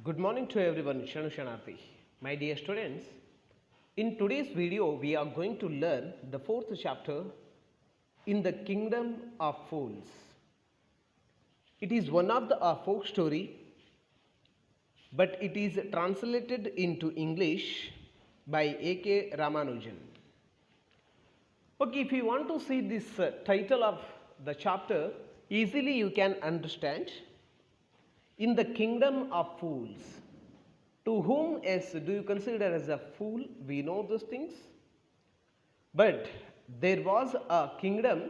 Good morning to everyone, Shanu Shanarthi. My dear students, in today's video, we are going to learn the fourth chapter in the Kingdom of Fools. It is one of the folk story, but it is translated into English by A.K. Ramanujan. Okay, if you want to see this title of the chapter, easily you can understand. In the kingdom of fools. To whom do you consider as a fool? We know those things. But there was a kingdom.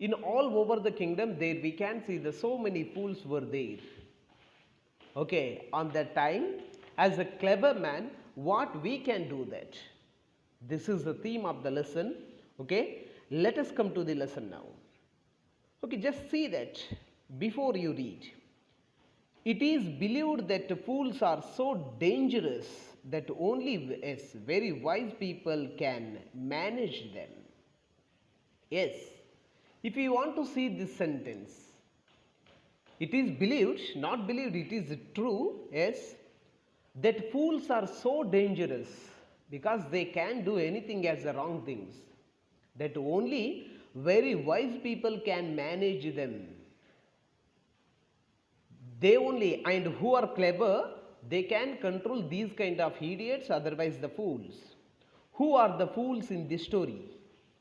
In all over the kingdom, there we can see that so many fools were there. Okay, on that time, as a clever man, what we can do that? This is the theme of the lesson. Okay, let us come to the lesson now. Okay, just see that before you read. It is believed that fools are so dangerous that only very wise people can manage them. Yes, if you want to see this sentence, it is believed, not believed, it is true, yes, that fools are so dangerous because they can do anything as the wrong things, that only very wise people can manage them. They only, and who are clever, they can control these kind of idiots, otherwise the fools. Who are the fools in this story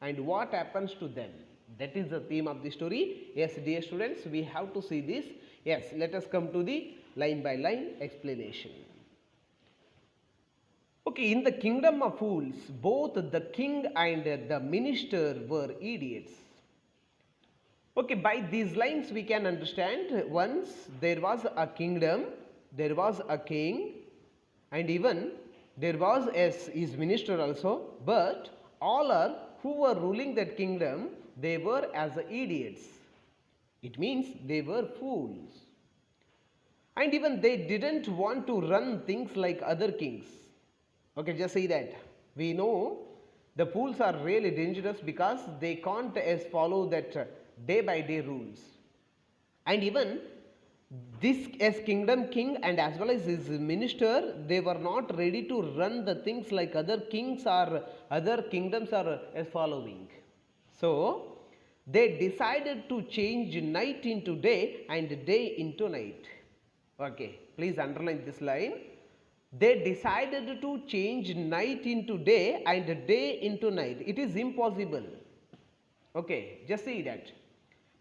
and what happens to them? That is the theme of the story. Yes, dear students, we have to see this. Yes, let us come to the line by line explanation. Okay, in the kingdom of fools, both the king and the minister were idiots. Okay, by these lines we can understand once there was a kingdom, there was a king, and even there was his minister also, but all are who were ruling that kingdom, they were as idiots. It means they were fools. And even they didn't want to run things like other kings. Okay, just say that. We know the fools are really dangerous because they can't follow that day by day rules. And even this as kingdom king and as well as his minister, they were not ready to run the things like other kings or other kingdoms are following. So they decided to change night into day and day into night. Okay, please underline this line. They decided to change night into day and day into night. It is impossible. Okay, just see that.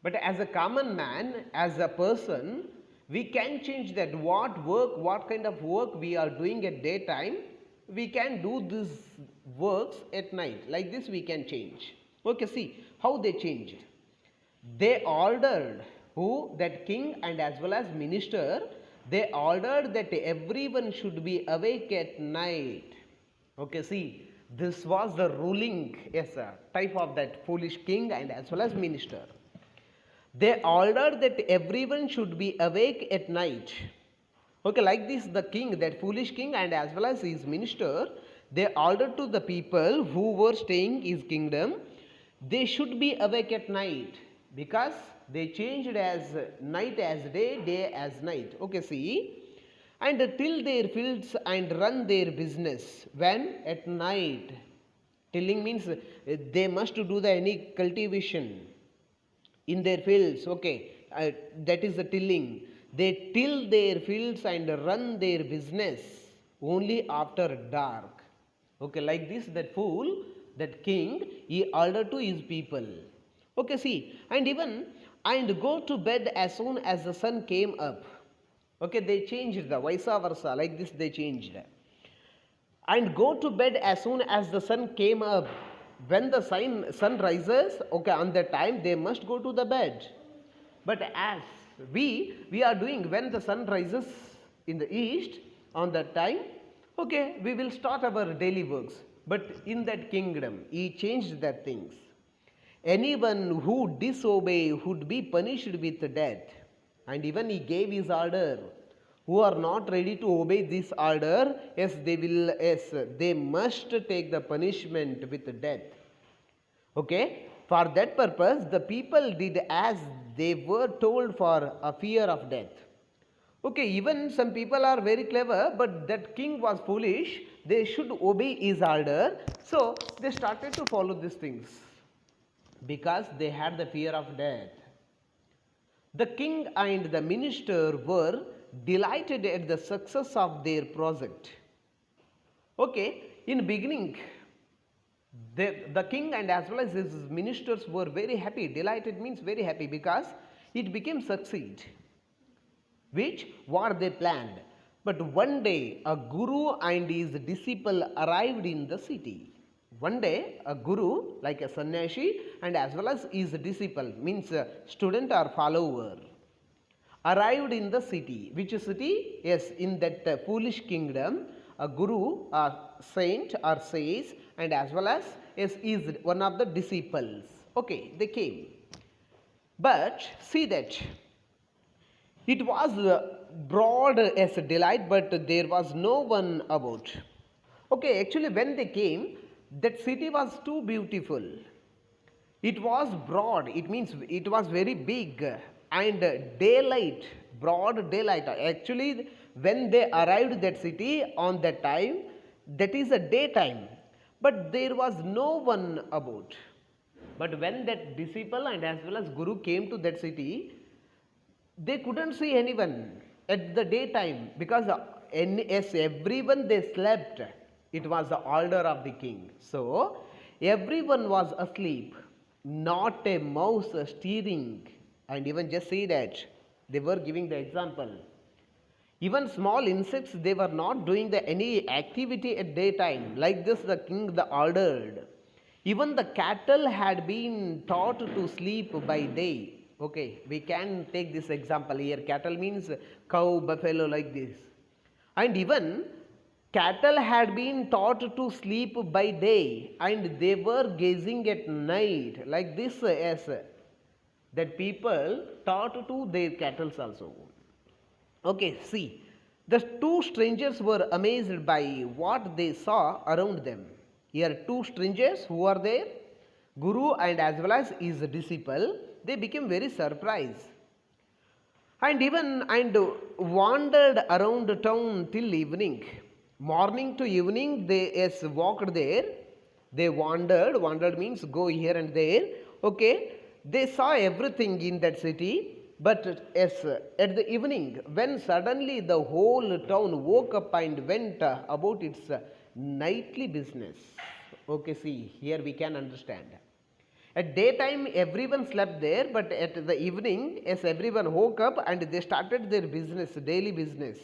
But as a common man, as a person, we can change that. What kind of work we are doing at daytime, we can do these works at night. Like this we can change. Okay, see how they changed. They ordered who? That king and as well as minister, they ordered that everyone should be awake at night. Okay, see, this was the ruling, yes, type of that foolish king and as well as minister. They ordered that everyone should be awake at night. Okay, like this, the king, that foolish king and as well as his minister, they ordered to the people who were staying his kingdom, they should be awake at night because they changed as night as day, day as night. Okay, see, and till their fields and run their business when at night. Tilling means they must do the any cultivation in their fields. Okay, that is the tilling. They till their fields and run their business only after dark. Okay, like this, that fool, that king, he ordered to his people. Okay, see, and even and go to bed as soon as the sun came up. Okay, they changed the vice versa, like this they changed. And go to bed as soon as the sun came up. When the sun rises, okay, on that time they must go to the bed. But as we are doing when the sun rises in the east, on that time, okay, we will start our daily works. But in that kingdom, he changed that things. Anyone who disobey would be punished with death. And even he gave his order. Who are not ready to obey this order, yes, they must take the punishment with death. Okay, for that purpose, the people did as they were told for a fear of death. Okay, even some people are very clever, but that king was foolish. They should obey his order. So they started to follow these things because they had the fear of death. The king and the minister were delighted at the success of their project. Okay, in beginning, the king and as well as his ministers were very happy. Delighted means very happy because it became succeed, which what they planned. But one day a guru and his disciple arrived in the city. One day a guru like a sannyasi and as well as his disciple means a student or follower arrived in the city. Which city? Yes, in that foolish kingdom, a guru, a saint or sage, and as well as yes, is one of the disciples. Okay, they came. But see that it was broad as a delight, but there was no one about. Okay, actually, when they came, that city was too beautiful. It was broad, it means it was very big and daylight, broad daylight. Actually, when they arrived that city on that time, that is a daytime, but there was no one about. But when that disciple and as well as guru came to that city, they couldn't see anyone at the daytime because as everyone they slept. It was the order of the king. So everyone was asleep, not a mouse stirring. And even just see that they were giving the example. Even small insects, they were not doing any activity at daytime. Like this, the king the ordered. Even the cattle had been taught to sleep by day. Okay, we can take this example here. Cattle means cow, buffalo, like this. And even cattle had been taught to sleep by day and they were gazing at night, like this, as that people taught to their cattle also. Okay, see, the two strangers were amazed by what they saw around them. Here, two strangers who are there, Guru and as well as his disciple, they became very surprised. And wandered around town till evening. Morning to evening, they as walked there. They wandered. Wandered means go here and there. Okay, they saw everything in that city. But as at the evening, when suddenly the whole town woke up and went about its nightly business. Okay, see, here we can understand. At daytime, everyone slept there, but at the evening, as everyone woke up and they started their business, daily business.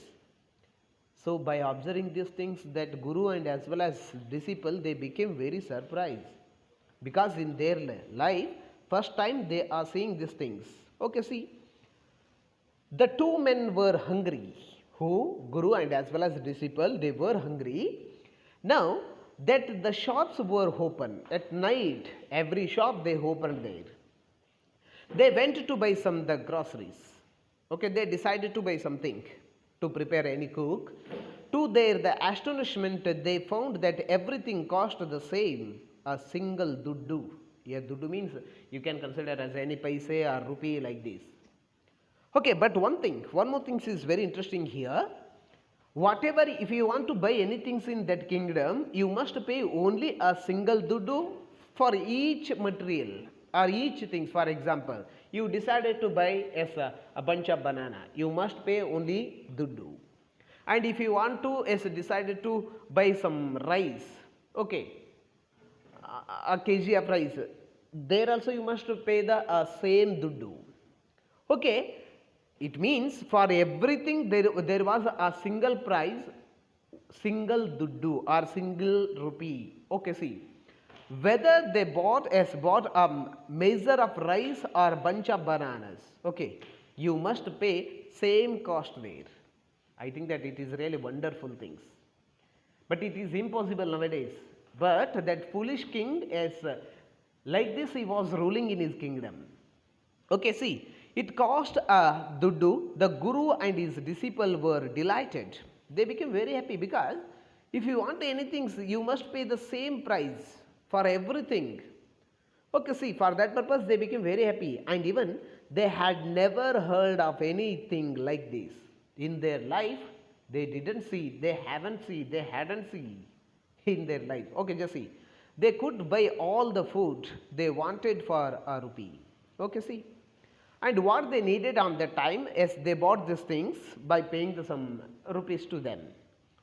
So, by observing these things, that guru and as well as disciple, they became very surprised because in their life, first time they are seeing these things. Okay, see, the two men were hungry. Who? Guru and as well as disciple, they were hungry. Now, that the shops were open at night, every shop they opened there. They went to buy some the groceries. Okay, they decided to buy something to prepare any cook. To their the astonishment, they found that everything cost the same, a single duddu. Yeah, duddu means you can consider as any paise or rupee like this. Okay, but one more thing is very interesting here. Whatever, if you want to buy anything in that kingdom, you must pay only a single duddu for each material or each thing. For example, you decided to buy a bunch of banana, you must pay only duddu. And if you want to decided to buy some rice, okay, a kg of rice, there also you must pay the same duddu. Okay, it means for everything there was a single price, single duddu or single rupee. Okay, see, whether they bought a measure of rice or a bunch of bananas, okay, you must pay same cost there. I think that it is really wonderful things. But it is impossible nowadays. But that foolish king is like this, he was ruling in his kingdom. Okay, see, it cost a duddu. The guru and his disciple were delighted. They became very happy because if you want anything, you must pay the same price for everything. Okay, see, for that purpose, they became very happy. And even they had never heard of anything like this. In their life, they didn't see, they haven't seen, they hadn't seen in their life. Okay, just see. They could buy all the food they wanted for a rupee. Okay, see. And what they needed on that time is they bought these things by paying some rupees to them.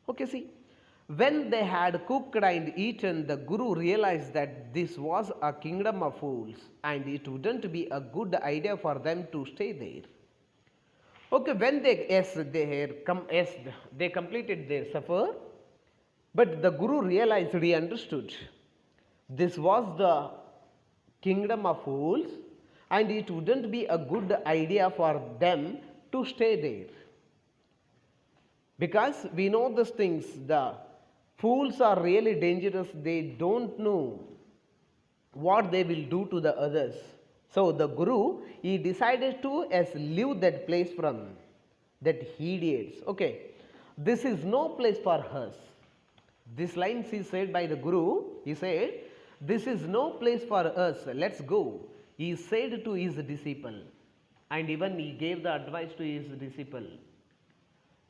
Okay, see. When they had cooked and eaten, the Guru realized that this was a kingdom of fools and it wouldn't be a good idea for them to stay there. Okay, when they completed their supper, but the Guru realized, he understood, this was the kingdom of fools and it wouldn't be a good idea for them to stay there. Because we know these things, the fools are really dangerous, they don't know what they will do to the others. So the Guru, he decided to leave that place from that idiots. Okay, this is no place for us. This line is said by the Guru. He said, this is no place for us, let's go. He said to his disciple, and even he gave the advice to his disciple.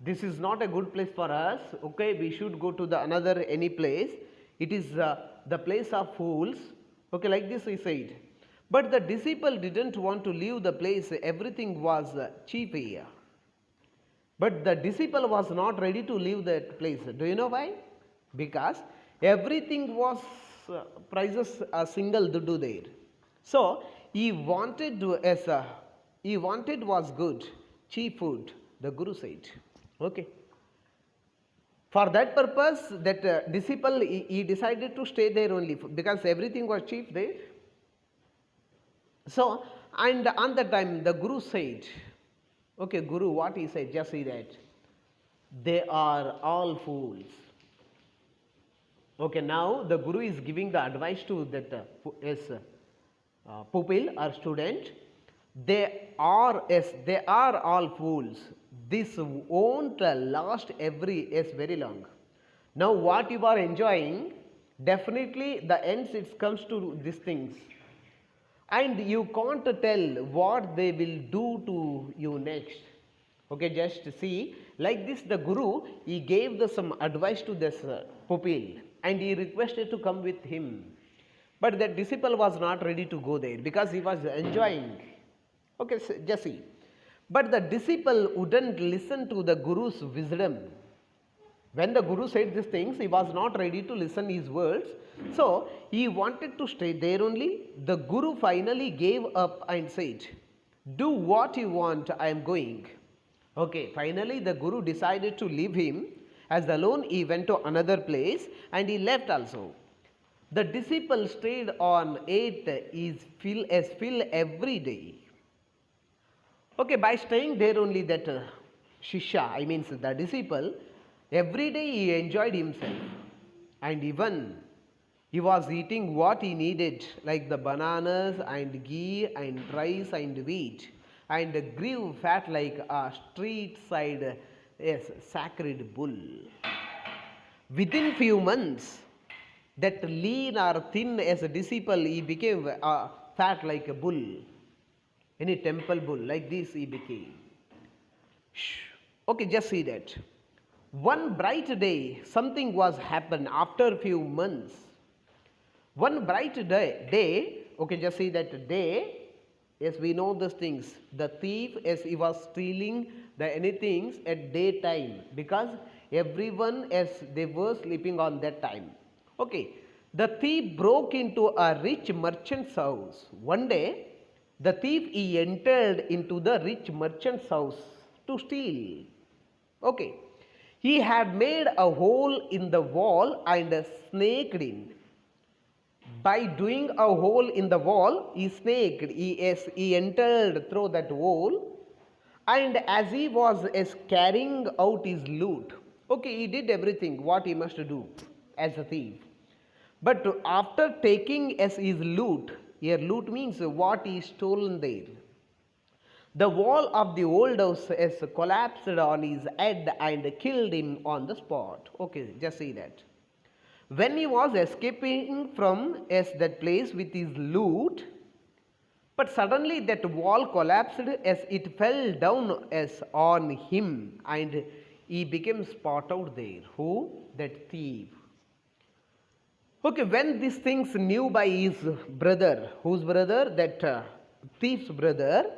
This is not a good place for us. Okay, we should go to the another any place. It is the place of fools. Okay, like this he said. But the disciple didn't want to leave the place. Everything was cheap here. But the disciple was not ready to leave that place. Do you know why? Because everything was prices a single dudu there. So he wanted he wanted was good, cheap food. The Guru said. Okay. For that purpose, that disciple he decided to stay there only because everything was cheap there. So, and on that time the Guru said, okay, Guru, what he said, just see that. They are all fools. Okay, now the Guru is giving the advice to that pupil or student. They are all fools. This won't last very long. Now what you are enjoying, definitely the ends it comes to these things. And you can't tell what they will do to you next. Okay, just see, like this the Guru, he gave some advice to this pupil and he requested to come with him. But that disciple was not ready to go there because he was enjoying. Okay, so just see. But the disciple wouldn't listen to the Guru's wisdom. When the Guru said these things, he was not ready to listen his words. So, he wanted to stay there only. The Guru finally gave up and said, do what you want, I am going. Okay, finally the Guru decided to leave him. As alone he went to another place and he left also. The disciple stayed on ate his fill every day. Okay, by staying there only that Shishya, I mean the disciple, every day he enjoyed himself and even he was eating what he needed like the bananas and ghee and rice and wheat and grew fat like a street side sacred bull. Within few months, that lean or thin as a disciple, he became fat like a bull. Any temple bull, like this he became. Okay, just see that. One bright day, something was happened after a few months. One bright day, okay, just see that day, yes, we know these things. The thief, yes, he was stealing the anything at daytime because everyone, yes, they were sleeping on that time. Okay, the thief broke into a rich merchant's house. One day, the thief he entered into the rich merchant's house to steal. Okay, he had made a hole in the wall and snaked in. By doing a hole in the wall, he entered through that hole, and as he was carrying out his loot, okay, he did everything what he must do as a thief. But after taking as his loot, here loot means what is stolen there. The wall of the old house has collapsed on his head and killed him on the spot. Okay, just see that. When he was escaping from that place with his loot, But suddenly that wall collapsed as it fell down as on him, and he became spot out there. Who? That thief. Okay, when these things knew by his brother, whose brother? That thief's brother.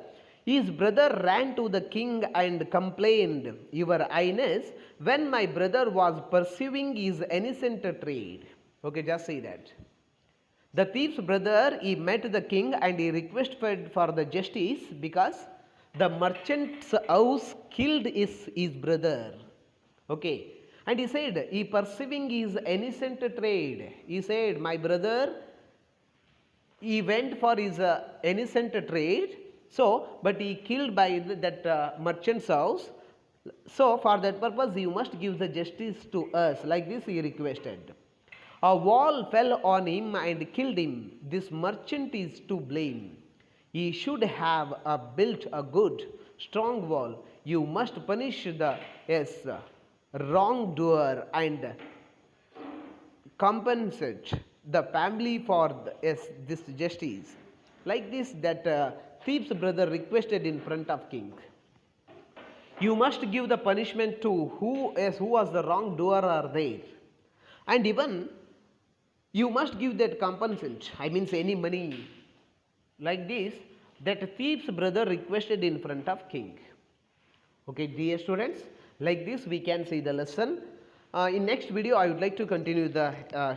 His brother ran to the king and complained, Your Highness, when my brother was pursuing his innocent trade. Okay, just say that. The thief's brother, he met the king and he requested for the justice because the merchant's house killed his brother. Okay. And he said, he pursuing his innocent trade. He said, my brother, he went for his innocent trade. So, but he killed by that merchant's house. So, for that purpose, you must give the justice to us. Like this, he requested. A wall fell on him and killed him. This merchant is to blame. He should have built a good, strong wall. You must punish the wrongdoer and compensate the family for this justice. Like this, that thief's brother requested in front of king. You must give the punishment to who was the wrongdoer are there, and even you must give that compensation. I mean, any money. Like this, that thief's brother requested in front of king. Okay, dear students, like this we can see the lesson. In next video, I would like to continue the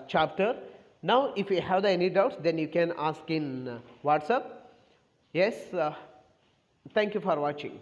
chapter. Now, if you have any doubts, then you can ask in WhatsApp. Yes, thank you for watching.